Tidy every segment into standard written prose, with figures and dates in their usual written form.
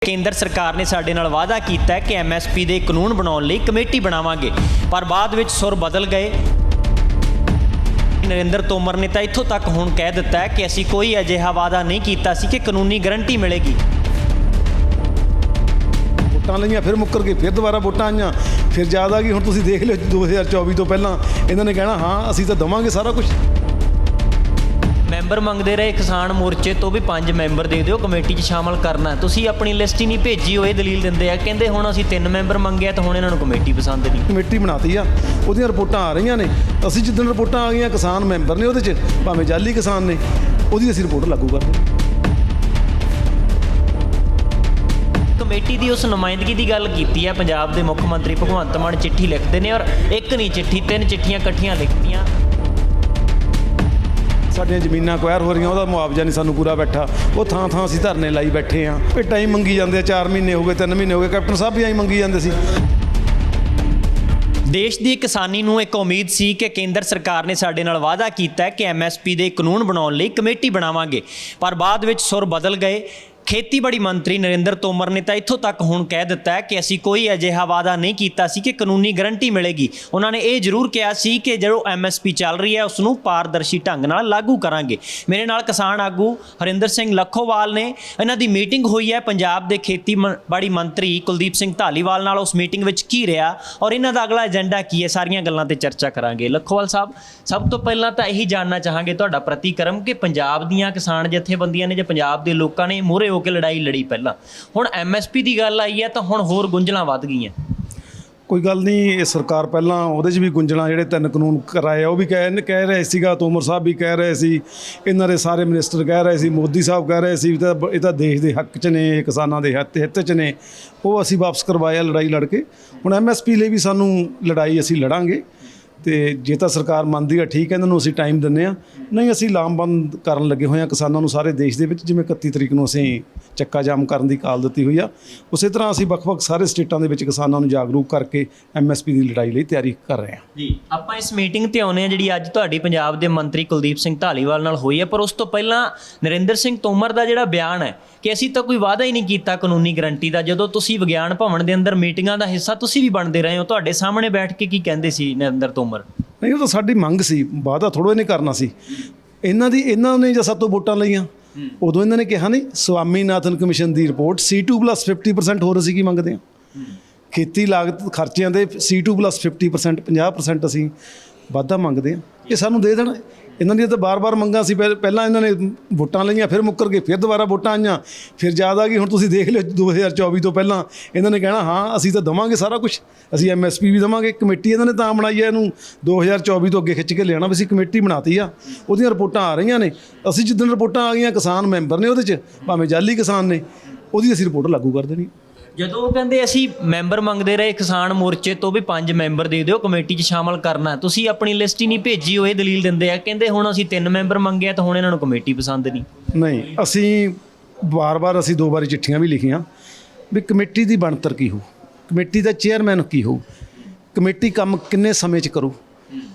ਕੇਂਦਰ ਸਰਕਾਰ ਨੇ ਸਾਡੇ ਨਾਲ ਵਾਅਦਾ ਕੀਤਾ ਹੈ ਕਿ ਐਮਐਸਪੀ ਦੇ ਕਾਨੂੰਨ ਬਣਾਉਣ ਲਈ ਕਮੇਟੀ ਬਣਾਵਾਂਗੇ, ਪਰ ਬਾਅਦ ਵਿੱਚ ਸੁਰ ਬਦਲ ਗਏ। ਨਰਿੰਦਰ ਤੋਮਰ ਨੇ ਤਾਂ ਇੱਥੋਂ ਤੱਕ ਹੁਣ ਕਹਿ ਦਿੱਤਾ ਹੈ ਕਿ ਅਸੀਂ ਕੋਈ ਅਜਿਹਾ ਵਾਅਦਾ ਨਹੀਂ ਕੀਤਾ ਸੀ ਕਿ ਕਾਨੂੰਨੀ ਗਰੰਟੀ ਮਿਲੇਗੀ। ਵੋਟਾਂ ਲਈਆਂ, ਫਿਰ ਮੁੱਕਰ ਗਏ, ਫਿਰ ਦੁਬਾਰਾ ਵੋਟਾਂ ਆਈਆਂ, ਫਿਰ ਯਾਦ ਆ ਗਈ। ਹੁਣ ਤੁਸੀਂ ਦੇਖ ਲਿਓ 2024 ਤੋਂ ਪਹਿਲਾਂ ਇਹਨਾਂ ਨੇ ਕਹਿਣਾ ਹਾਂ ਅਸੀਂ ਤਾਂ ਦੇਵਾਂਗੇ ਸਾਰਾ ਕੁਝ। ਮੈਂਬਰ ਮੰਗਦੇ ਰਹੇ ਕਿਸਾਨ ਮੋਰਚੇ ਤੋਂ ਵੀ 5 ਮੈਂਬਰ ਦੇ ਦਿਓ, ਕਮੇਟੀ 'ਚ ਸ਼ਾਮਲ ਕਰਨਾ। ਤੁਸੀਂ ਆਪਣੀ ਲਿਸਟ ਹੀ ਨਹੀਂ ਭੇਜੀ, ਉਹ ਇਹ ਦਲੀਲ ਦਿੰਦੇ ਆ, ਕਹਿੰਦੇ ਹੁਣ ਅਸੀਂ 3 ਮੈਂਬਰ ਮੰਗਿਆ ਤਾਂ ਹੁਣ ਇਹਨਾਂ ਨੂੰ ਕਮੇਟੀ ਪਸੰਦ ਨਹੀਂ। ਕਮੇਟੀ ਬਣਾਤੀ ਆ, ਉਹਦੀਆਂ ਰਿਪੋਰਟਾਂ ਆ ਰਹੀਆਂ ਨੇ। ਅਸੀਂ ਜਿੱਦਣ ਰਿਪੋਰਟਾਂ ਆ ਗਈਆਂ, ਕਿਸਾਨ ਮੈਂਬਰ ਨੇ ਉਹਦੇ 'ਚ, ਭਾਵੇਂ ਜਾਲੀ ਕਿਸਾਨ ਨੇ, ਉਹਦੀ ਅਸੀਂ ਰਿਪੋਰਟ ਲਾਗੂ ਕਰਦੇ। ਕਮੇਟੀ ਦੀ ਉਸ ਨੁਮਾਇੰਦਗੀ ਦੀ ਗੱਲ ਕੀਤੀ ਹੈ ਪੰਜਾਬ ਦੇ ਮੁੱਖ ਮੰਤਰੀ ਭਗਵੰਤ ਮਾਨ ਚਿੱਠੀ ਲਿਖਦੇ ਨੇ, ਔਰ ਇੱਕ ਨਹੀਂ ਚਿੱਠੀ 3 ਚਿੱਠੀਆਂ ਇਕੱਠੀਆਂ ਲਿਖਤੀਆਂ। ਸਾਡੀਆਂ ਜ਼ਮੀਨਾਂ ਅਕਵਾਇਰ ਹੋ ਰਹੀਆਂ, ਉਹਦਾ ਮੁਆਵਜ਼ਾ ਨਹੀਂ ਸਾਨੂੰ ਪੂਰਾ ਬੈਠਾ। ਉਹ ਥਾਂ ਥਾਂ ਅਸੀਂ ਧਰਨੇ ਲਾਈ ਬੈਠੇ ਹਾਂ। ਇਹ ਟਾਈਮ ਮੰਗੀ ਜਾਂਦੇ ਆ, 4 ਮਹੀਨੇ ਹੋ ਗਏ, 3 ਮਹੀਨੇ ਹੋ ਗਏ, ਕੈਪਟਨ ਸਾਹਿਬ ਵੀ ਆਈ ਮੰਗੀ ਜਾਂਦੇ ਸੀ। ਦੇਸ਼ ਦੀ ਕਿਸਾਨੀ ਨੂੰ ਇੱਕ ਉਮੀਦ ਸੀ ਕਿ ਕੇਂਦਰ ਸਰਕਾਰ ਨੇ ਸਾਡੇ ਨਾਲ ਵਾਅਦਾ ਕੀਤਾ ਹੈ ਕਿ ਐਮਐਸਪੀ ਦੇ ਕਾਨੂੰਨ ਬਣਾਉਣ ਲਈ ਕਮੇਟੀ ਬਣਾਵਾਂਗੇ, ਪਰ ਬਾਅਦ ਵਿੱਚ ਸੁਰ ਬਦਲ ਗਏ। ਖੇਤੀਬਾੜੀ ਮੰਤਰੀ ਨਰਿੰਦਰ ਤੋਮਰ ਨੇ ਤਾਂ ਇੱਥੋਂ ਤੱਕ ਹੁਣ ਕਹਿ ਦਿੱਤਾ ਹੈ ਕਿ ਅਸੀਂ ਕੋਈ ਅਜਿਹਾ ਵਾਅਦਾ ਨਹੀਂ ਕੀਤਾ ਸੀ ਕਿ ਕਾਨੂੰਨੀ ਗਰੰਟੀ ਮਿਲੇਗੀ। ਉਹਨਾਂ ਨੇ ਇਹ ਜ਼ਰੂਰ ਕਿਹਾ ਸੀ ਕਿ ਜੋ ਐਮਐਸਪੀ ਚੱਲ ਰਹੀ ਹੈ ਉਸ ਨੂੰ ਪਾਰਦਰਸ਼ੀ ਢੰਗ ਨਾਲ ਲਾਗੂ ਕਰਾਂਗੇ। ਮੇਰੇ ਨਾਲ ਕਿਸਾਨ ਆਗੂ ਹਰਿੰਦਰ ਸਿੰਘ ਲੱਖੋਵਾਲ ਨੇ। ਇਹਨਾਂ ਦੀ ਮੀਟਿੰਗ ਹੋਈ ਹੈ ਪੰਜਾਬ ਦੇ ਖੇਤੀਬਾੜੀ ਮੰਤਰੀ ਕੁਲਦੀਪ ਸਿੰਘ ਧਾਲੀਵਾਲ ਨਾਲ। ਉਸ ਮੀਟਿੰਗ ਵਿੱਚ ਕੀ ਰਿਹਾ ਔਰ ਇਹਨਾਂ ਦਾ ਅਗਲਾ ਏਜੰਡਾ ਕੀ ਹੈ, ਸਾਰੀਆਂ ਗੱਲਾਂ 'ਤੇ ਚਰਚਾ ਕਰਾਂਗੇ। ਲੱਖੋਵਾਲ ਸਾਹਿਬ, ਸਭ ਤੋਂ ਪਹਿਲਾਂ ਤਾਂ ਇਹੀ ਜਾਣਨਾ ਚਾਹਾਂਗੇ ਤੁਹਾਡਾ ਪ੍ਰਤੀਕਰਮ ਕਿ ਪੰਜਾਬ ਦੀਆਂ ਕਿਸਾਨ ਜਥੇਬੰਦੀਆਂ ਨੇ ਜਾਂ ਪੰਜਾਬ ਦੇ ਲੋਕਾਂ ਨੇ ਮੂਹਰੇ ਹੋ ਕੇ ਲੜਾਈ ਲੜੀ ਪਹਿਲਾਂ, ਹੁਣ ਐਮਐਸਪੀ ਦੀ ਗੱਲ ਆਈ ਹੈ ਤਾਂ ਹੁਣ ਹੋਰ ਗੁੰਝਲਾਂ ਵੱਧ ਗਈਆਂ। ਕੋਈ ਗੱਲ ਨਹੀਂ, ਇਹ ਸਰਕਾਰ ਪਹਿਲਾਂ ਉਹਦੇ 'ਚ ਵੀ ਗੁੰਝਲਾਂ, ਜਿਹੜੇ 3 ਕਾਨੂੰਨ ਕਰਾਏ ਉਹ ਵੀ ਕਹਿ ਰਹੇ ਸੀਗਾ, ਤੋਮਰ ਸਾਹਿਬ ਵੀ ਕਹਿ ਰਹੇ ਸੀ, ਇਹਨਾਂ ਦੇ ਸਾਰੇ ਮਿਨਿਸਟਰ ਕਹਿ ਰਹੇ ਸੀ, ਮੋਦੀ ਸਾਹਿਬ ਕਹਿ ਰਹੇ ਸੀ ਇਹ ਤਾਂ ਦੇਸ਼ ਦੇ ਹੱਕ 'ਚ ਨੇ, ਕਿਸਾਨਾਂ ਦੇ ਹਿੱਤ 'ਚ ਨੇ। ਉਹ ਅਸੀਂ ਵਾਪਸ ਕਰਵਾਇਆ ਲੜਾਈ ਲੜ ਕੇ। ਹੁਣ ਐਮਐਸਪੀ ਲਈ ਵੀ ਸਾਨੂੰ ਲੜਾਈ ਅਸੀਂ ਲੜਾਂਗੇ, ਤੇ ਜੇ ਤਾਂ ਸਰਕਾਰ ਮੰਨਦੀ ਆ ਠੀਕ ਹੈ, ਇਹਨਾਂ ਨੂੰ ਅਸੀਂ ਟਾਈਮ ਦਿੰਦੇ ਹਾਂ। ਨਹੀਂ, ਅਸੀਂ ਲਾਮਬੰਦ ਕਰਨ ਲੱਗੇ ਹੋਏ ਹਾਂ ਕਿਸਾਨਾਂ ਨੂੰ ਸਾਰੇ ਦੇਸ਼ ਦੇ ਵਿੱਚ। ਜਿਵੇਂ 31 ਤਰੀਕ ਨੂੰ ਅਸੀਂ ਚੱਕਾ ਜਾਮ ਕਰਨ ਦੀ ਕਾਲ ਦਿੱਤੀ ਹੋਈ ਆ, ਉਸੇ ਤਰ੍ਹਾਂ ਅਸੀਂ ਵੱਖ-ਵੱਖ ਸਾਰੇ ਸਟੇਟਾਂ ਦੇ ਵਿੱਚ ਕਿਸਾਨਾਂ ਨੂੰ ਜਾਗਰੂਕ ਕਰਕੇ ਐਮਐਸਪੀ ਦੀ ਲੜਾਈ ਲਈ ਤਿਆਰੀ ਕਰ ਰਹੇ ਹਾਂ। ਜੀ, ਆਪਾਂ ਇਸ ਮੀਟਿੰਗ ਤੇ ਆਉਂਦੇ ਹਾਂ ਜਿਹੜੀ ਅੱਜ ਤੁਹਾਡੀ ਪੰਜਾਬ ਦੇ ਮੰਤਰੀ ਕੁਲਦੀਪ ਸਿੰਘ ਧਾਲੀਵਾਲ ਨਾਲ ਹੋਈ ਹੈ, ਪਰ ਉਸ ਤੋਂ ਪਹਿਲਾਂ ਨਰਿੰਦਰ ਸਿੰਘ ਤੋਮਰ ਦਾ ਜਿਹੜਾ ਬਿਆਨ ਹੈ ਕਿ ਅਸੀਂ ਤਾਂ ਕੋਈ ਵਾਅਦਾ ਹੀ ਨਹੀਂ ਕੀਤਾ ਕਾਨੂੰਨੀ ਗਰੰਟੀ ਦਾ। ਜਦੋਂ ਤੁਸੀਂ ਵਿਗਿਆਨ ਭਵਨ ਦੇ ਅੰਦਰ ਮੀਟਿੰਗਾਂ ਦਾ ਹਿੱਸਾ ਤੁਸੀਂ ਵੀ ਬਣਦੇ ਰਹੇ ਹੋ, ਤੁਹਾਡੇ ਸਾਹਮਣੇ ਬੈਠ ਕੇ ਕੀ ਕਹਿੰਦੇ ਸੀ ਨਰਿੰਦਰ ਤੋਮਰ? ਨਹੀਂ, ਉਹ ਤਾਂ ਸਾਡੀ ਮੰਗ ਸੀ, ਵਾਅਦਾ ਥੋੜ੍ਹਾ ਨਹੀਂ ਕਰਨਾ ਸੀ। ਇਹਨਾਂ ਨੇ ਜਦ ਸਾਤੋਂ ਵੋਟਾਂ ਲਈਆਂ ਉਦੋਂ ਇਹਨਾਂ ਨੇ ਕਿਹਾ ਨਹੀਂ, ਸਵਾਮੀਨਾਥਨ ਕਮਿਸ਼ਨ ਦੀ ਰਿਪੋਰਟ C2+ 50% ਹੋਰ ਅਸੀਂ ਕੀ ਮੰਗਦੇ ਹਾਂ। ਖੇਤੀ ਲਾਗਤ ਖਰਚਿਆਂ ਦੇ C2+ 50%, 50% ਅਸੀਂ ਵਾਧਾ ਮੰਗਦੇ ਹਾਂ। ਇਹ ਸਾਨੂੰ ਦੇ ਦੇਣ। ਇਹਨਾਂ ਦੀਆਂ ਤਾਂ ਬਾਰ-ਬਾਰ ਮੰਗਾਂ ਸੀ। ਪਹਿਲਾਂ ਇਹਨਾਂ ਨੇ ਵੋਟਾਂ ਲਈਆਂ, ਫਿਰ ਮੁੱਕਰ ਗਏ, ਫਿਰ ਦੁਬਾਰਾ ਵੋਟਾਂ ਆਈਆਂ, ਫਿਰ ਯਾਦ ਆ ਗਈ। ਹੁਣ ਤੁਸੀਂ ਦੇਖ ਲਿਓ 2024 ਤੋਂ ਪਹਿਲਾਂ ਇਹਨਾਂ ਨੇ ਕਹਿਣਾ ਹਾਂ ਅਸੀਂ ਤਾਂ ਦੇਵਾਂਗੇ ਸਾਰਾ ਕੁਝ, ਅਸੀਂ ਐਮਐਸਪੀ ਵੀ ਦੇਵਾਂਗੇ। ਕਮੇਟੀ ਇਹਨਾਂ ਨੇ ਤਾਂ ਬਣਾਈ ਹੈ, ਇਹਨੂੰ 2024 ਤੋਂ ਅੱਗੇ ਖਿੱਚ ਕੇ ਲਿਆਉਣਾ ਵੀ ਅਸੀਂ ਕਮੇਟੀ ਬਣਾਤੀ ਆ, ਉਹਦੀਆਂ ਰਿਪੋਰਟਾਂ ਆ ਰਹੀਆਂ ਨੇ। ਅਸੀਂ ਜਿੱਦਣ ਰਿਪੋਰਟਾਂ ਆ ਗਈਆਂ, ਕਿਸਾਨ ਮੈਂਬਰ ਨੇ ਉਹਦੇ 'ਚ, ਭਾਵੇਂ ਜਾਲੀ ਕਿਸਾਨ ਨੇ, ਉਹਦੀ ਅਸੀਂ ਰਿਪੋਰਟ ਲਾਗੂ ਕਰ ਦੇਣੀ। ਜਦੋਂ ਉਹ ਕਹਿੰਦੇ ਅਸੀਂ ਮੈਂਬਰ ਮੰਗਦੇ ਰਹੇ ਕਿਸਾਨ ਮੋਰਚੇ ਤੋਂ ਵੀ 5 ਮੈਂਬਰ ਦੇ ਦਿਓ, ਕਮੇਟੀ 'ਚ ਸ਼ਾਮਲ ਕਰਨਾ, ਤੁਸੀਂ ਆਪਣੀ ਲਿਸਟ ਹੀ ਨਹੀਂ ਭੇਜੀ, ਉਹ ਇਹ ਦਲੀਲ ਦਿੰਦੇ ਆ, ਕਹਿੰਦੇ ਹੁਣ ਅਸੀਂ 3 ਮੈਂਬਰ ਮੰਗਿਆ ਤਾਂ ਹੁਣ ਇਹਨਾਂ ਨੂੰ ਕਮੇਟੀ ਪਸੰਦ ਨਹੀਂ। ਨਹੀਂ, ਅਸੀਂ ਵਾਰ-ਵਾਰ 2 ਵਾਰੀ ਚਿੱਠੀਆਂ ਵੀ ਲਿਖੀਆਂ ਵੀ ਕਮੇਟੀ ਦੀ ਬਣਤਰ ਕੀ ਹੋਊ, ਕਮੇਟੀ ਦਾ ਚੇਅਰਮੈਨ ਕੀ ਹੋਊ, ਕਮੇਟੀ ਕੰਮ ਕਿੰਨੇ ਸਮੇਂ 'ਚ ਕਰੂ।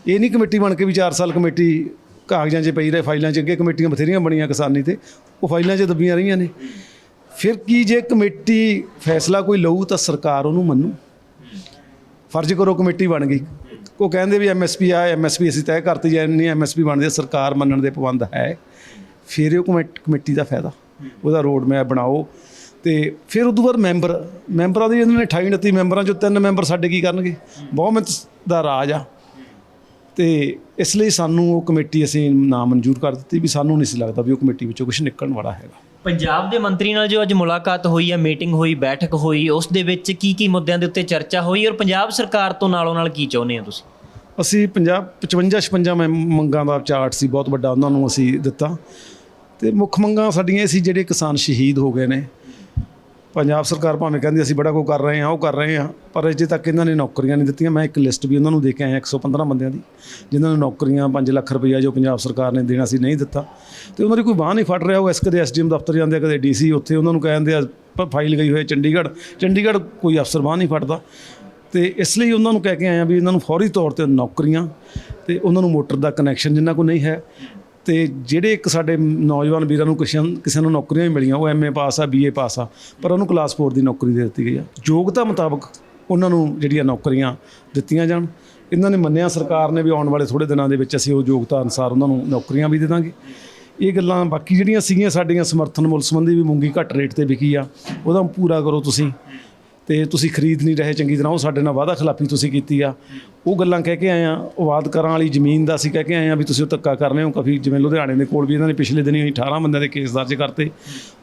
ਇਹ ਨਹੀਂ ਕਮੇਟੀ ਬਣ ਕੇ ਵੀ 4 ਸਾਲ ਕਮੇਟੀ ਕਾਗਜ਼ਾਂ 'ਚ ਪਈ ਰਹੇ, ਫਾਈਲਾਂ 'ਚ। ਅੱਗੇ ਕਮੇਟੀਆਂ ਬਥੇਰੀਆਂ ਬਣੀਆਂ ਕਿਸਾਨੀ 'ਤੇ, ਉਹ ਫਾਈਲਾਂ 'ਚ ਦੱਬੀਆਂ ਰਹੀਆਂ ਨੇ। ਫਿਰ ਕੀ ਜੇ ਕਮੇਟੀ ਫੈਸਲਾ ਕੋਈ ਲਊ ਤਾਂ ਸਰਕਾਰ ਉਹਨੂੰ ਮੰਨੂ। ਫਰਜ਼ ਕਰੋ ਕਮੇਟੀ ਬਣ ਗਈ, ਉਹ ਕਹਿੰਦੇ ਵੀ ਐਮਐਸਪੀ ਐਮਐਸਪੀ ਅਸੀਂ ਤੈਅ ਕਰਤੀ, ਜਾਂ ਨਹੀਂ ਐਮਐਸਪੀ ਬਣਦੀ, ਸਰਕਾਰ ਮੰਨਣ ਦੇ ਪਾਬੰਦ ਹੈ। ਫਿਰ ਉਹ ਕਮੇਟੀ ਦਾ ਫਾਇਦਾ, ਉਹਦਾ ਰੋਡ ਮੈਪ ਬਣਾਓ। ਤੇ ਫਿਰ ਉਦੋਂ ਬਾਅਦ ਮੈਂਬਰਾਂ ਦੀ ਇਹਨਾਂ ਨੇ 28 29 ਮੈਂਬਰਾਂ 'ਚੋਂ 3 ਮੈਂਬਰ ਸਾਡੇ ਕੀ ਕਰਨਗੇ। ਬਹੁਮਤ ਦਾ ਰਾਜ ਆ, ਤੇ ਇਸ ਲਈ ਸਾਨੂੰ ਉਹ ਕਮੇਟੀ ਅਸੀਂ ਨਾ ਮਨਜ਼ੂਰ ਕਰ ਦਿੱਤੀ ਵੀ ਸਾਨੂੰ ਨਹੀਂ ਸੀ ਲੱਗਦਾ ਵੀ ਉਹ ਕਮੇਟੀ ਵਿੱਚੋਂ ਕੁਝ ਨਿਕਲਣ ਵਾਲਾ ਹੈਗਾ। ਪੰਜਾਬ ਦੇ ਮੰਤਰੀ ਨਾਲ ਜੋ ਅੱਜ ਮੁਲਾਕਾਤ ਹੋਈ ਹੈ, ਮੀਟਿੰਗ ਹੋਈ, ਬੈਠਕ ਹੋਈ, ਉਸ ਦੇ ਵਿੱਚ ਕੀ ਮੁੱਦਿਆਂ ਦੇ ਉੱਤੇ ਚਰਚਾ ਹੋਈ ਔਰ ਪੰਜਾਬ ਸਰਕਾਰ ਤੋਂ ਨਾਲੋਂ ਨਾਲ ਕੀ ਚਾਹੁੰਦੇ ਹੋ ਤੁਸੀਂ? ਅਸੀਂ 55 ਮੰਗਾਂ ਦਾ ਚਾਰਟ ਸੀ ਬਹੁਤ ਵੱਡਾ, ਉਹਨਾਂ ਨੂੰ ਅਸੀਂ ਦਿੱਤਾ। ਤੇ ਮੁੱਖ ਮੰਗਾਂ ਸਾਡੀਆਂ ਇਹ ਸੀ, ਜਿਹੜੇ ਕਿਸਾਨ ਸ਼ਹੀਦ ਹੋ ਗਏ ਨੇ। ਪੰਜਾਬ ਸਰਕਾਰ ਭਾਵੇਂ ਕਹਿੰਦੀ ਅਸੀਂ ਬੜਾ ਕੁਝ ਕਰ ਰਹੇ ਹਾਂ, ਉਹ ਕਰ ਰਹੇ ਹਾਂ, ਪਰ ਅਜੇ ਤੱਕ ਇਹਨਾਂ ਨੇ ਨੌਕਰੀਆਂ ਨਹੀਂ ਦਿੱਤੀਆਂ। ਮੈਂ ਇੱਕ ਲਿਸਟ ਵੀ ਉਹਨਾਂ ਨੂੰ ਦੇ ਕੇ ਆਇਆ 115 ਬੰਦਿਆਂ ਦੀ, ਜਿਨ੍ਹਾਂ ਨੂੰ ਨੌਕਰੀਆਂ 5 ਲੱਖ ਰੁਪਈਆ ਜੋ ਪੰਜਾਬ ਸਰਕਾਰ ਨੇ ਦੇਣਾ ਸੀ ਨਹੀਂ ਦਿੱਤਾ। ਤੇ ਉਹਨਾਂ ਦੀ ਕੋਈ ਬਾਂਹ ਨਹੀਂ ਫੜ ਰਿਹਾ। ਉਹ ਕਦੇ SDM ਦਫ਼ਤਰ ਜਾਂਦੇ ਆ, ਕਦੇ DC, ਉੱਥੇ ਉਹਨਾਂ ਨੂੰ ਕਹਿੰਦੇ ਆ ਫਾਈਲ ਗਈ ਹੋਈ ਚੰਡੀਗੜ੍ਹ ਕੋਈ ਅਫਸਰ ਬਾਂਹ ਨਹੀਂ ਫੜਦਾ। ਤੇ ਇਸ ਲਈ ਉਹਨਾਂ ਨੂੰ ਕਹਿ ਕੇ ਆਇਆ ਵੀ ਇਹਨਾਂ ਨੂੰ ਫੌਰੀ ਤੌਰ 'ਤੇ ਨੌਕਰੀਆਂ, ਤੇ ਉਹਨਾਂ ਨੂੰ ਮੋਟਰ ਦਾ ਕਨੈਕਸ਼ਨ ਜਿਨ੍ਹਾਂ ਕੋਲ ਨਹੀਂ ਹੈ, ਤੇ ਜਿਹੜੇ ਇੱਕ ਸਾਡੇ ਨੌਜਵਾਨ ਵੀਰਾਂ ਨੂੰ ਕਿਸੇ ਨੂੰ ਨੌਕਰੀਆਂ ਵੀ ਮਿਲੀਆਂ, ਉਹ MA ਪਾਸ ਆ, BA ਪਾਸ ਆ, ਪਰ ਉਹਨੂੰ ਕਲਾਸ 4 ਦੀ ਨੌਕਰੀ ਦੇ ਦਿੱਤੀ ਗਈ ਆ। ਯੋਗਤਾ ਮੁਤਾਬਕ ਉਹਨਾਂ ਨੂੰ ਜਿਹੜੀਆਂ ਨੌਕਰੀਆਂ ਦਿੱਤੀਆਂ ਜਾਣ। ਇਹਨਾਂ ਨੇ ਮੰਨਿਆ ਸਰਕਾਰ ਨੇ ਵੀ ਆਉਣ ਵਾਲੇ ਥੋੜ੍ਹੇ ਦਿਨਾਂ ਦੇ ਵਿੱਚ ਅਸੀਂ ਉਹ ਯੋਗਤਾ ਅਨੁਸਾਰ ਉਹਨਾਂ ਨੂੰ ਨੌਕਰੀਆਂ ਵੀ ਦੇ ਦਾਂਗੇ। ਇਹ ਗੱਲਾਂ ਬਾਕੀ ਜਿਹੜੀਆਂ ਸੀਗੀਆਂ ਸਾਡੀਆਂ ਸਮਰਥਨ ਮੁੱਲ ਸੰਬੰਧੀ ਵੀ ਮੂੰਗੀ ਘੱਟ ਰੇਟ ਤੇ ਵਿਕੀ ਆ, ਉਹਦਾ ਪੂਰਾ ਕਰੋ ਤੁਸੀਂ, ਤੇ ਤੁਸੀਂ ਖਰੀਦ ਨਹੀਂ ਰਹੇ ਚੰਗੀ ਤਰ੍ਹਾਂ, ਉਹ ਸਾਡੇ ਨਾਲ ਵਾਅਦਾ ਖਿਲਾਫੀ ਤੁਸੀਂ ਕੀਤੀ ਆ, ਉਹ ਗੱਲਾਂ ਕਹਿ ਕੇ ਆਏ ਆ। ਆਬਾਦ ਕਰਾਂ ਵਾਲੀ ਜ਼ਮੀਨ ਦਾ ਅਸੀਂ ਕਹਿ ਕੇ ਆਏ ਆ ਵੀ ਤੁਸੀਂ ਉਹ ਧੱਕਾ ਕਰ ਰਹੇ ਹੋ ਕਾਫੀ। ਜਿਵੇਂ ਲੁਧਿਆਣੇ ਦੇ ਕੋਲ ਵੀ ਇਹਨਾਂ ਨੇ ਪਿਛਲੇ ਦਿਨੀ 18 ਬੰਦਿਆਂ ਦੇ ਕੇਸ ਦਰਜ ਕਰਤੇ,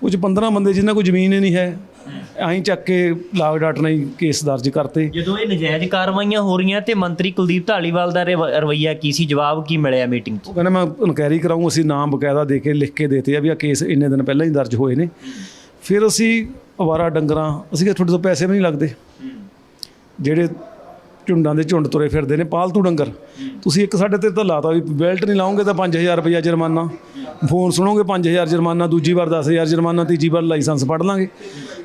ਉਹ 'ਚ 15 ਬੰਦੇ ਜਿਨ੍ਹਾਂ ਕੋਲ ਜ਼ਮੀਨ ਹੀ ਨਹੀਂ ਹੈ, ਐਂ ਚੱਕ ਕੇ ਲਾਗ ਡਾਟ ਨਹੀਂ ਕੇਸ ਦਰਜ ਕਰਤੇ। ਜਦੋਂ ਇਹ ਨਜਾਇਜ਼ ਕਾਰਵਾਈਆਂ ਹੋ ਰਹੀਆਂ ਤੇ ਮੰਤਰੀ ਕੁਲਦੀਪ ਢਾਲੀਵਾਲ ਦਾ ਰਵੱਈਆ ਕੀ ਸੀ, ਜਵਾਬ ਕੀ ਮਿਲਿਆ ਮੀਟਿੰਗ 'ਚ? ਉਹ ਕਹਿੰਦਾ ਮੈਂ ਇਨਕੁਆਇਰੀ ਕਰਾਊਂ। ਅਸੀਂ ਨਾਮ ਬਕਾਇਦਾ ਦੇ ਕੇ ਲਿਖ ਕੇ ਦੇਤੇ ਆ ਵੀ ਆ ਕੇਸ ਇੰਨੇ ਦਿਨ ਪਹਿਲਾਂ ਹੀ ਦਰਜ ਹੋਏ ਨੇ। ਫਿਰ ਅਸੀਂ ਅਵਾਰਾ ਡੰਗਰਾਂ, ਅਸੀਂ ਕਿਹਾ ਤੁਹਾਡੇ ਤੋਂ ਪੈਸੇ ਵੀ ਨਹੀਂ ਲੱਗਦੇ, ਜਿਹੜੇ ਝੁੰਡਾਂ ਦੇ ਝੁੰਡ ਤੁਰੇ ਫਿਰਦੇ ਨੇ ਪਾਲਤੂ ਡੰਗਰ, ਤੁਸੀਂ ਇੱਕ ਸਾਡੇ ਤੇ ਤਾਂ ਲਾਤਾ ਵੀ ਬੈਲਟ ਨਹੀਂ ਲਾਓਗੇ ਤਾਂ 5000 ਰੁਪਈਆ ਜੁਰਮਾਨਾ, ਫੋਨ ਸੁਣੋਗੇ 5000 ਜੁਰਮਾਨਾ, ਦੂਜੀ ਵਾਰ 10000 ਜੁਰਮਾਨਾ, ਤੀਜੀ ਵਾਰ ਲਾਇਸੈਂਸ ਫੜ ਲਾਂਗੇ।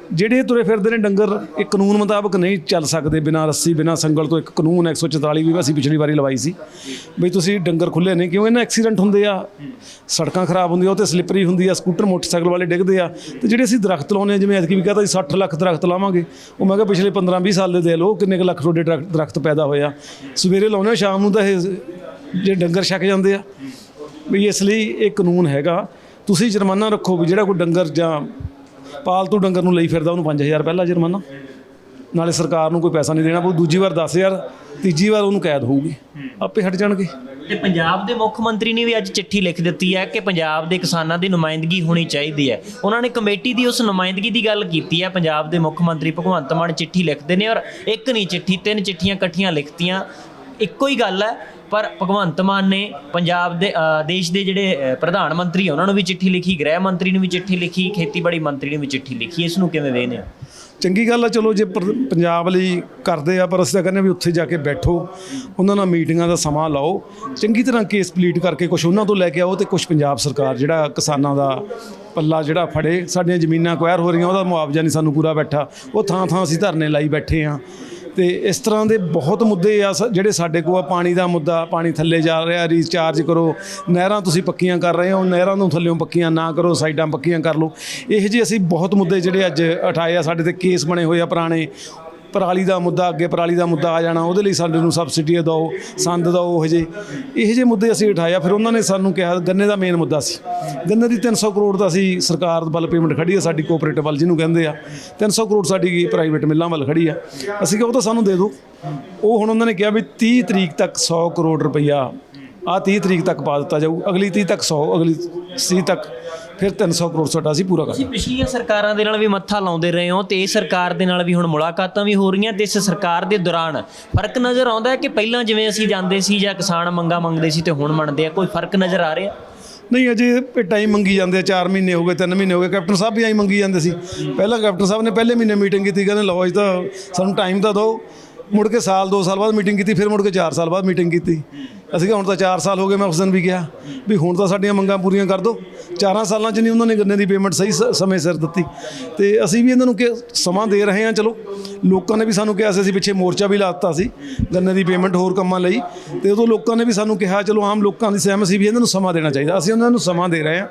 ਜਿਹੜੇ ਤੁਰੇ ਫਿਰਦੇ ਨੇ ਡੰਗਰ, ਇਹ ਕਾਨੂੰਨ ਮੁਤਾਬਕ ਨਹੀਂ ਚੱਲ ਸਕਦੇ ਬਿਨਾਂ ਰੱਸੀ ਬਿਨਾਂ ਸੰਗਲ ਤੋਂ। ਇੱਕ ਕਾਨੂੰਨ 144 ਵੀ ਅਸੀਂ ਪਿਛਲੀ ਵਾਰੀ ਲਵਾਈ ਸੀ ਬਈ ਤੁਸੀਂ ਡੰਗਰ ਖੁੱਲੇ ਨਹੀਂ, ਕਿਉਂ ਇਹਨਾਂ ਐਕਸੀਡੈਂਟ ਹੁੰਦੇ ਆ, ਸੜਕਾਂ ਖਰਾਬ ਹੁੰਦੀਆਂ, ਉਹ ਤੇ ਸਲਿੱਪਰੀ ਹੁੰਦੀ ਆ, ਸਕੂਟਰ ਮੋਟਰਸਾਈਕਲ ਵਾਲੇ ਡਿੱਗਦੇ ਆ। ਤੇ ਜਿਹੜੇ ਅਸੀਂ ਦਰਖਤ ਲਾਉਂਦੇ ਹਾਂ, ਜਿਵੇਂ ਐਤਕੀ ਵੀ ਕਹਤਾ 60 ਲੱਖ ਦਰਖਤ ਲਾਵਾਂਗੇ, ਉਹ ਮੈਂ ਕਿਹਾ ਪਿਛਲੇ 15-20 ਸਾਲ ਦੇ ਦੇ ਲਓ ਕਿੰਨੇ ਕੁ ਲੱਖ ਤੁਹਾਡੇ ਦਰਖਤ ਪੈਦਾ ਹੋਇਆ। ਸਵੇਰੇ ਲਾਉਂਦੇ ਸ਼ਾਮ ਨੂੰ ਤਾਂ ਇਹ ਜੇ ਡੰਗਰ ਛਕ ਜਾਂਦੇ ਆ ਵੀ। ਇਸ ਲਈ ਇਹ ਕਾਨੂੰਨ ਹੈਗਾ, ਤੁਸੀਂ ਜੁਰਮਾਨਾ ਰੱਖੋ ਵੀ ਜਿਹੜਾ ਕੋਈ ਡੰਗਰ ਜਾਂ ਪਾਲਤੂ ਡੰਗਰ ਨੂੰ ਲਈ ਫਿਰਦਾ ਉਹਨੂੰ 5000 ਪਹਿਲਾ ਜੁਰਮਾਨਾ, ਨਾਲੇ ਸਰਕਾਰ ਨੂੰ ਕੋਈ ਪੈਸਾ ਨਹੀਂ ਦੇਣਾ ਪਊ, ਦੂਜੀ ਵਾਰ 10000, ਤੀਜੀ ਵਾਰ ਉਹਨੂੰ ਕੈਦ ਹੋਊਗੀ, ਆਪੇ ਹਟ ਜਾਣਗੇ। ਤੇ ਪੰਜਾਬ ਦੇ ਮੁੱਖ ਮੰਤਰੀ ਨੇ ਵੀ ਅੱਜ ਚਿੱਠੀ ਲਿਖ ਦਿੱਤੀ ਹੈ ਕਿ ਪੰਜਾਬ ਦੇ ਕਿਸਾਨਾਂ ਦੀ ਨੁਮਾਇੰਦਗੀ ਹੋਣੀ ਚਾਹੀਦੀ ਹੈ। ਉਹਨਾਂ ਨੇ ਕਮੇਟੀ ਦੀ ਉਸ ਨੁਮਾਇੰਦਗੀ ਦੀ ਗੱਲ ਕੀਤੀ ਹੈ। ਪੰਜਾਬ ਦੇ ਮੁੱਖ ਮੰਤਰੀ ਭਗਵੰਤ ਮਾਨ ਚਿੱਠੀ ਲਿਖਦੇ ਨੇ, ਔਰ ਇੱਕ ਨਹੀਂ ਚਿੱਠੀ, 3 ਚਿੱਠੀਆਂ ਇਕੱਠੀਆਂ ਲਿਖਤੀਆਂ, ਇੱਕੋ ਹੀ ਗੱਲ ਹੈ। ਪਰ ਭਗਵੰਤ ਮਾਨ ਨੇ ਪੰਜਾਬ ਦੇ ਦੇਸ਼ ਦੇ ਜਿਹੜੇ ਪ੍ਰਧਾਨ ਮੰਤਰੀ ਉਹਨਾਂ ਨੂੰ ਵੀ ਚਿੱਠੀ ਲਿਖੀ, ਗ੍ਰਹਿ ਮੰਤਰੀ ਨੂੰ ਵੀ ਚਿੱਠੀ ਲਿਖੀ, ਖੇਤੀਬਾੜੀ ਮੰਤਰੀ ਨੂੰ ਵੀ ਚਿੱਠੀ ਲਿਖੀ। ਇਸ ਨੂੰ ਕਿਵੇਂ ਵੇਖਦੇ ਹੋ? ਚੰਗੀ ਗੱਲ ਆ, ਚਲੋ ਜੇ ਪੰਜਾਬ ਲਈ ਕਰਦੇ ਆ, ਪਰ ਅਸੀਂ ਤਾਂ ਕਹਿੰਦੇ ਵੀ ਉੱਥੇ ਜਾ ਕੇ ਬੈਠੋ, ਉਹਨਾਂ ਨਾਲ ਮੀਟਿੰਗਾਂ ਦਾ ਸਮਾਂ ਲਾਓ, ਚੰਗੀ ਤਰ੍ਹਾਂ ਕੇਸ ਪਲੀਟ ਕਰਕੇ ਕੁਛ ਉਹਨਾਂ ਤੋਂ ਲੈ ਕੇ ਆਓ ਤੇ ਕੁਛ ਪੰਜਾਬ ਸਰਕਾਰ ਜਿਹੜਾ ਕਿਸਾਨਾਂ ਦਾ ਪੱਲਾ ਜਿਹੜਾ ਫੜੇ। ਸਾਡੀਆਂ ਜ਼ਮੀਨਾਂ ਅਕਵਾਇਰ ਹੋ ਰਹੀਆਂ, ਉਹਦਾ ਮੁਆਵਜ਼ਾ ਨਹੀਂ ਸਾਨੂੰ ਪੂਰਾ ਬੈਠਾ, ਉਹ ਥਾਂ ਅਸੀਂ ਧਰਨੇ ਲਾਈ ਬੈਠੇ ਹਾਂ। ਤੇ ਇਸ ਤਰ੍ਹਾਂ ਦੇ ਬਹੁਤ ਮੁੱਦੇ ਆ ਜਿਹੜੇ ਸਾਡੇ ਕੋਲ ਆ। ਪਾਣੀ ਦਾ ਮੁੱਦਾ, ਪਾਣੀ ਥੱਲੇ ਜਾ ਰਿਹਾ, ਰੀਚਾਰਜ ਕਰੋ। ਨਹਿਰਾਂ ਤੁਸੀਂ ਪੱਕੀਆਂ ਕਰ ਰਹੇ ਹੋ, ਨਹਿਰਾਂ ਨੂੰ ਥੱਲਿਓਂ ਪੱਕੀਆਂ ਨਾ ਕਰੋ, ਸਾਈਡਾਂ ਪੱਕੀਆਂ ਕਰ ਲਓ। ਇਹੋ ਜਿਹੇ ਅਸੀਂ ਬਹੁਤ ਮੁੱਦੇ ਜਿਹੜੇ ਅੱਜ ਉਠਾਏ ਆ, ਸਾਡੇ ਤੇ ਕੇਸ ਬਣੇ ਹੋਏ ਆ ਪੁਰਾਣੇ। ਪਰਾਲੀ ਦਾ ਮੁੱਦਾ, ਅੱਗੇ ਪਰਾਲੀ ਦਾ ਮੁੱਦਾ ਆ ਜਾਣਾ, ਉਹਦੇ ਲਈ ਸਾਡੇ ਨੂੰ ਸਬਸਿਡੀ ਦਿਓ, ਸੰਦ ਦਿਓ, ਇਹੋ ਜਿਹੇ ਮੁੱਦੇ ਅਸੀਂ ਉਠਾਇਆ। ਫਿਰ ਉਹਨਾਂ ਨੇ ਸਾਨੂੰ ਕਿਹਾ, ਗੰਨੇ ਦਾ ਮੇਨ ਮੁੱਦਾ ਸੀ, ਗੰਨੇ ਦੀ 300 ਕਰੋੜ ਦਾ ਅਸੀਂ ਸਰਕਾਰ ਵੱਲ ਪੇਮੈਂਟ ਖੜੀ ਆ, ਸਾਡੀ ਕੋਆਪਰੇਟਿਵ ਵੱਲ ਜਿਹਨੂੰ ਕਹਿੰਦੇ ਆ, 300 ਕਰੋੜ ਸਾਡੀ ਪ੍ਰਾਈਵੇਟ ਮਿੱਲਾਂ ਵੱਲ ਖੜੀ ਆ। ਅਸੀਂ ਕਿਹਾ ਉਹ ਤਾਂ ਸਾਨੂੰ ਦੇ ਦਿਓ। ਉਹ ਹੁਣ ਉਹਨਾਂ ਨੇ ਕਿਹਾ ਵੀ 30 ਤਰੀਕ ਤੱਕ 100 ਕਰੋੜ ਰੁਪਈਆ, ਆਹ 30 ਤਰੀਕ ਤੱਕ ਪਾ ਦਿੱਤਾ ਜਾਊ, ਅਗਲੀ 30 ਤੱਕ 100, ਅਗਲੀ 30 ਤੱਕ ਫਿਰ 300 ਕਰੋੜ ਸਾਡਾ ਅਸੀਂ ਪੂਰਾ ਕਰਾਂਗੇ। ਤੁਸੀਂ ਪਿਛਲੀਆਂ ਸਰਕਾਰਾਂ ਦੇ ਨਾਲ ਵੀ ਮੱਥਾ ਲਾਉਂਦੇ ਰਹੇ ਹੋ ਤੇ ਇਸ ਸਰਕਾਰ ਦੇ ਨਾਲ ਵੀ ਹੁਣ ਮੁਲਾਕਾਤਾਂ ਵੀ ਹੋ ਰਹੀਆਂ, ਤੇ ਇਸ ਸਰਕਾਰ ਦੇ ਦੌਰਾਨ ਫਰਕ ਨਜ਼ਰ ਆਉਂਦਾ ਹੈ ਕਿ ਪਹਿਲਾਂ ਜਿਵੇਂ ਅਸੀਂ ਜਾਂਦੇ ਸੀ ਜਾਂ ਕਿਸਾਨ ਮੰਗਾਂ ਮੰਗਦੇ ਸੀ ਤੇ ਹੁਣ ਮੰਨਦੇ ਆ, ਕੋਈ ਫਰਕ ਨਜ਼ਰ ਆ ਰਿਹਾ? ਨਹੀਂ, ਅਜੇ ਟਾਈਮ ਮੰਗੀ ਜਾਂਦੇ ਆ। 4 ਮਹੀਨੇ ਹੋ ਗਏ, 3 ਮਹੀਨੇ ਹੋ ਗਏ। ਕੈਪਟਨ ਸਾਹਿਬ ਵੀ ਆਈ ਮੰਗੀ ਜਾਂਦੇ ਸੀ। ਪਹਿਲਾਂ ਕੈਪਟਨ ਸਾਹਿਬ ਨੇ ਪਹਿਲੇ ਮਹੀਨੇ ਮੀਟਿੰਗ ਕੀਤੀ, ਕਹਿੰਦੇ ਲਓ ਅੱਜ ਤਾਂ ਸਾਨੂੰ ਟਾਈਮ ਤਾਂ ਦਿਓ। ਮੁੜ ਕੇ ਸਾਲ 2 ਸਾਲ ਬਾਅਦ ਮੀਟਿੰਗ ਕੀਤੀ, ਫਿਰ ਮੁੜ ਕੇ 4 ਸਾਲ ਬਾਅਦ ਮੀਟਿੰਗ ਕੀਤੀ। ਅਸੀਂ ਕਿਹਾ ਹੁਣ ਤਾਂ 4 ਸਾਲ ਹੋ ਗਏ। ਮੈਂ ਉਸ ਦਿਨ ਵੀ ਕਿਹਾ ਵੀ ਹੁਣ ਤਾਂ ਸਾਡੀਆਂ ਮੰਗਾਂ ਪੂਰੀਆਂ ਕਰ ਦਿਓ। 4 ਸਾਲਾਂ 'ਚ ਨਹੀਂ ਉਹਨਾਂ ਨੇ ਗੰਨੇ ਦੀ ਪੇਮੈਂਟ ਸਹੀ ਸਮੇਂ ਸਿਰ ਦਿੱਤੀ, ਤੇ ਅਸੀਂ ਵੀ ਇਹਨਾਂ ਨੂੰ ਸਮਾਂ ਦੇ ਰਹੇ ਹਾਂ। ਚਲੋ ਲੋਕਾਂ ਨੇ ਵੀ ਸਾਨੂੰ ਕਿਹਾ ਸੀ, ਅਸੀਂ ਪਿੱਛੇ ਮੋਰਚਾ ਵੀ ਲਾ ਦਿੱਤਾ ਸੀ ਗੰਨੇ ਦੀ ਪੇਮੈਂਟ ਹੋਰ ਕੰਮਾਂ ਲਈ, ਤੇ ਉਦੋਂ ਲੋਕਾਂ ਨੇ ਵੀ ਸਾਨੂੰ ਕਿਹਾ, ਚਲੋ ਆਮ ਲੋਕਾਂ ਦੀ ਸਹਿਮਤ ਸੀ ਵੀ ਇਹਨਾਂ ਨੂੰ ਸਮਾਂ ਦੇਣਾ ਚਾਹੀਦਾ। ਅਸੀਂ ਉਹਨਾਂ ਨੂੰ ਸਮਾਂ ਦੇ ਰਹੇ ਹਾਂ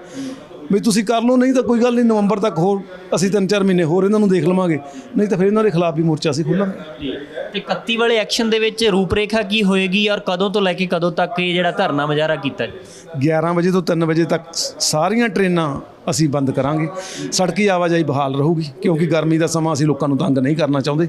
ਵੀ ਤੁਸੀਂ ਕਰ ਲਓ, ਨਹੀਂ ਤਾਂ ਕੋਈ ਗੱਲ ਨਹੀਂ, ਨਵੰਬਰ ਤੱਕ ਹੋਰ ਅਸੀਂ 3-4 ਮਹੀਨੇ ਹੋਰ ਇਹਨਾਂ ਨੂੰ ਦੇਖ ਲਵਾਂਗੇ, ਨਹੀਂ ਤਾਂ ਫਿਰ ਇਹਨਾਂ ਦੇ ਖਿਲਾਫ ਵੀ ਮੋਰਚਾ ਅਸੀਂ ਖੋਲ੍ਹਾਂਗੇ। ਤੇ 31 ਵਾਲੇ ਐਕਸ਼ਨ ਦੇ ਵਿੱਚ ਰੂਪਰੇਖਾ ਕੀ ਹੋਏਗੀ ਔਰ ਕਦੋਂ ਤੋਂ ਲੈ ਕੇ ਕਦੋਂ ਤੱਕ ਇਹ ਜਿਹੜਾ ਧਰਨਾ ਮੁਜ਼ਾਹਰਾ ਕੀਤਾ? 11 ਵਜੇ ਤੋਂ 3 ਵਜੇ ਤੱਕ ਸਾਰੀਆਂ ਟ੍ਰੇਨਾਂ ਅਸੀਂ ਬੰਦ ਕਰਾਂਗੇ। ਸੜਕੀ ਆਵਾਜਾਈ ਬਹਾਲ ਰਹੂਗੀ, ਕਿਉਂਕਿ ਗਰਮੀ ਦਾ ਸਮਾਂ ਅਸੀਂ ਲੋਕਾਂ ਨੂੰ ਤੰਗ ਨਹੀਂ ਕਰਨਾ ਚਾਹੁੰਦੇ।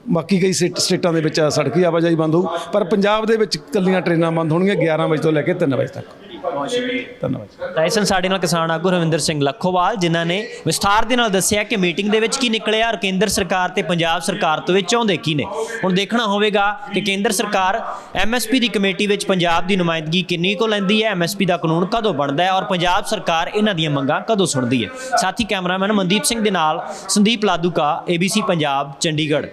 ਬਾਕੀ ਕਈ ਸਟੇਟਾਂ ਦੇ ਵਿੱਚ ਸੜਕੀ ਆਵਾਜਾਈ ਬੰਦ ਹੋਊ, ਪਰ ਪੰਜਾਬ ਦੇ ਵਿੱਚ ਇਕੱਲੀਆਂ ਟ੍ਰੇਨਾਂ ਬੰਦ ਹੋਣਗੀਆਂ 11 ਵਜੇ ਤੋਂ ਲੈ ਕੇ 3 ਵਜੇ ਤੱਕ। ਬਹੁਤ ਸ਼ੁਕਰੀਆ। ਧੰਨਵਾਦ। ਤਾਂ ਇਸ ਨਾਲ ਸਾਡੇ ਨਾਲ ਕਿਸਾਨ ਆਗੂ ਰਵਿੰਦਰ ਸਿੰਘ ਲੱਖੋਵਾਲ, ਜਿਨ੍ਹਾਂ ਨੇ ਵਿਸਥਾਰ ਦੇ ਨਾਲ ਦੱਸਿਆ ਕਿ ਮੀਟਿੰਗ ਦੇ ਵਿੱਚ ਕੀ ਨਿਕਲਿਆ ਔਰ ਕੇਂਦਰ ਸਰਕਾਰ ਤੇ ਪੰਜਾਬ ਸਰਕਾਰ ਤੋਂ ਵਿੱਚ ਚਾਹੁੰਦੇ ਕੀ ਨੇ। ਹੁਣ ਦੇਖਣਾ ਹੋਵੇਗਾ ਕਿ ਕੇਂਦਰ ਸਰਕਾਰ MSP ਦੀ ਕਮੇਟੀ ਵਿੱਚ ਪੰਜਾਬ ਦੀ ਨੁਮਾਇੰਦਗੀ ਕਿੰਨੀ ਕੁ ਲੈਂਦੀ ਹੈ, MSP ਦਾ ਕਾਨੂੰਨ ਕਦੋਂ ਬਣਦਾ ਹੈ ਔਰ ਪੰਜਾਬ ਸਰਕਾਰ ਇਹਨਾਂ ਦੀਆਂ ਮੰਗਾਂ ਕਦੋਂ ਸੁਣਦੀ ਹੈ। ਸਾਥੀ ਕੈਮਰਾਮੈਨ ਮਨਦੀਪ ਸਿੰਘ ਦੇ ਨਾਲ ਸੰਦੀਪ ਲਾਦੂਕਾ, ABC ਪੰਜਾਬ, ਚੰਡੀਗੜ੍ਹ।